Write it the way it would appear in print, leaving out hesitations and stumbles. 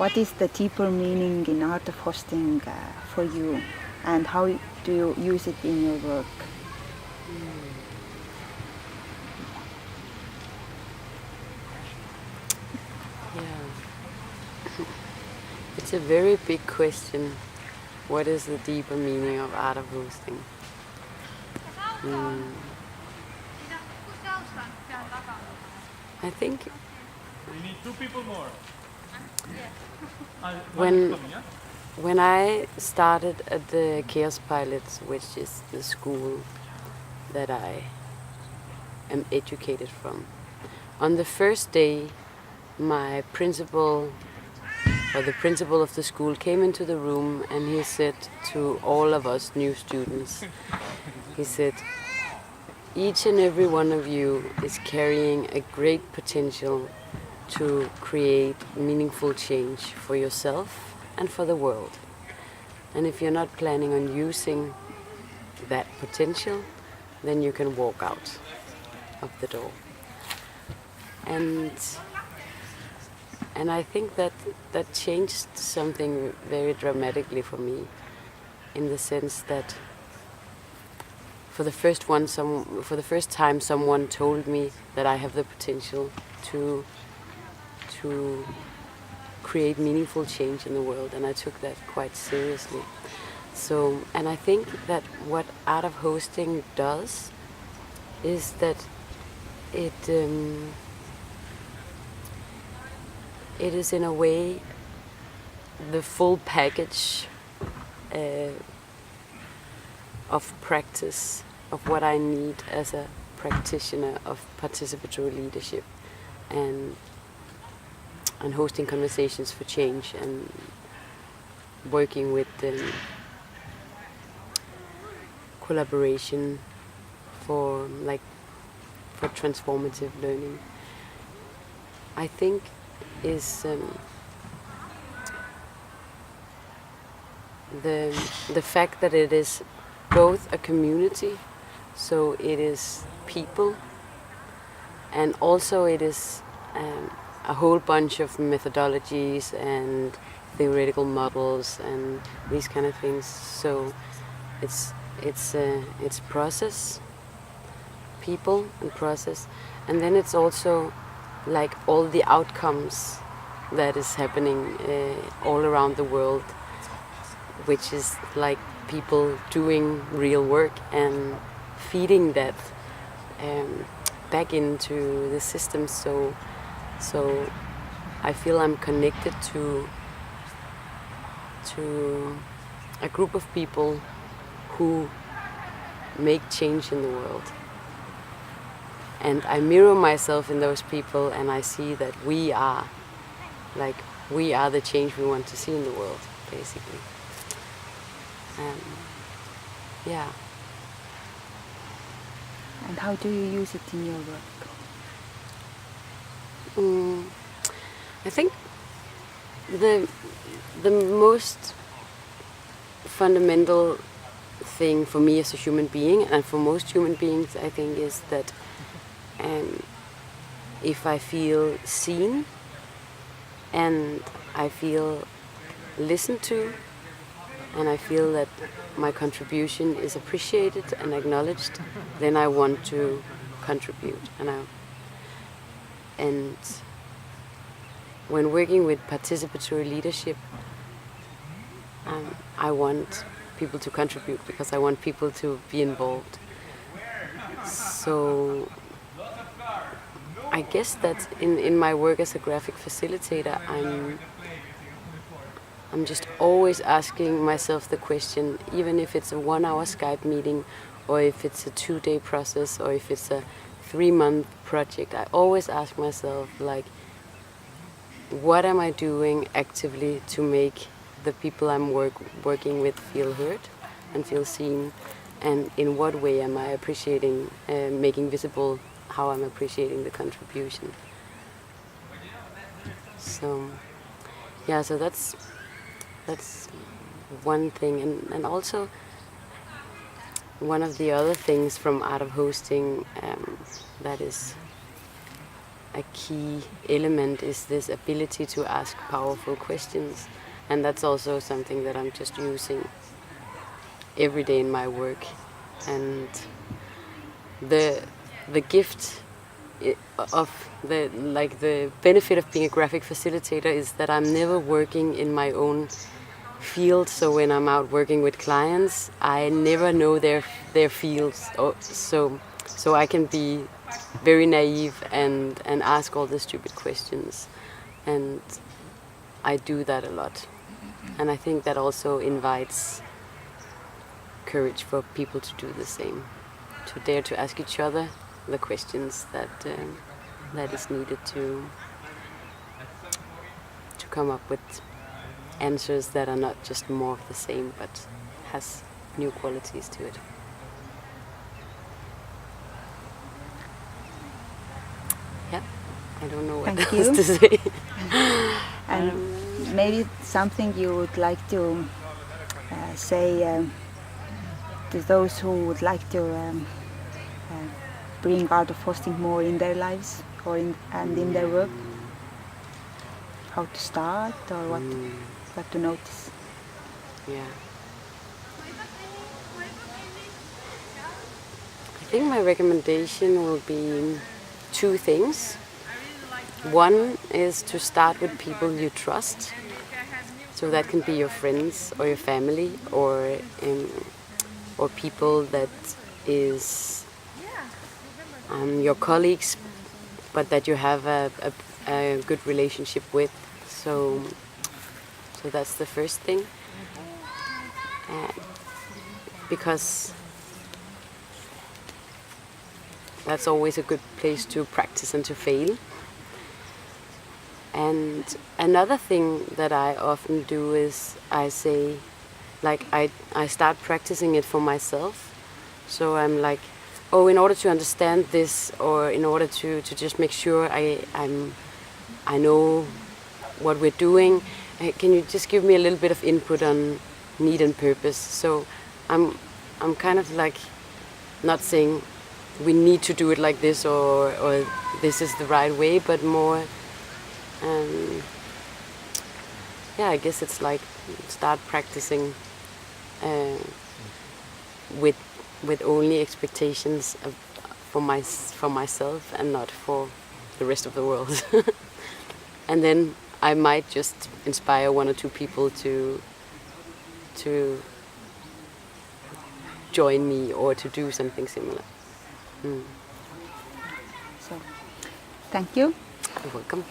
what is the deeper meaning in art of hosting for you, and how do you use it in your work? Yeah, it's a very big question. What is the deeper meaning of art of hosting? I think We need 2 people more. when I started at the Chaos Pilots, which is the school that I am educated from, on the first day, my principal, or the principal of the school, came into the room and he said to all of us new students, he said, each and every one of you is carrying a great potential to create meaningful change for yourself and for the world. And if you're not planning on using that potential, then you can walk out of the door. And I think that changed something very dramatically for me, in the sense that for the first time someone told me that I have the potential to create meaningful change in the world, and I took that quite seriously. So, and I think that what art of hosting does is that it is in a way the full package of practice of what I need as a practitioner of participatory leadership and hosting conversations for change and working with collaboration for transformative learning. I think is the fact that it is both a community, so it is people, and also it is a whole bunch of methodologies and theoretical models and these kind of things. So it's process, people and process, and then it's also like all the outcomes that is happening all around the world, which is like people doing real work and feeding that back into the system. So I feel I'm connected to a group of people who make change in the world. And I mirror myself in those people, and I see that we are the change we want to see in the world, basically. Yeah. And how do you use it in your work? I think the most fundamental thing for me as a human being, and for most human beings, I think, is that if I feel seen and I feel listened to, and I feel that my contribution is appreciated and acknowledged, then I want to contribute. And when working with participatory leadership, I want people to contribute because I want people to be involved. So I guess that in my work as a graphic facilitator, I'm just always asking myself the question, even if it's a 1-hour Skype meeting, or if it's a 2-day process, or if it's a 3-month project, I always ask myself, like, what am I doing actively to make the people I'm working with feel heard and feel seen, and in what way am I appreciating, making visible how I'm appreciating the contribution. So, yeah, so that's one thing, and also one of the other things from art of hosting that is a key element is this ability to ask powerful questions, and that's also something that I'm just using every day in my work. And the gift of the benefit of being a graphic facilitator is that I'm never working in my own field. So when I'm out working with clients, I never know their fields. So I can be very naive and ask all the stupid questions, and I do that a lot. And I think that also invites courage for people to do the same, to dare to ask each other the questions that is needed to come up with answers that are not just more of the same, but has new qualities to it. Yeah, I don't know what Thank else you. to say. And maybe something you would like to say to those who would like to bring art of hosting more in their lives or in their work? How to start or what to notice? Yeah. I think my recommendation will be two things. One is to start with people you trust. So that can be your friends or your family or people that is your colleagues, but that you have a good relationship with. So that's the first thing. Because that's always a good place to practice and to fail. And another thing that I often do is I say, like, I start practicing it for myself. So I'm like, oh, in order to understand this, or in order to just make sure I know what we're doing, can you just give me a little bit of input on need and purpose? So I'm kind of like not saying we need to do it like this or this is the right way, but more I guess it's like start practicing with only expectations for myself and not for the rest of the world. And then I might just inspire one or two people to join me or to do something similar. So, thank you. You're welcome.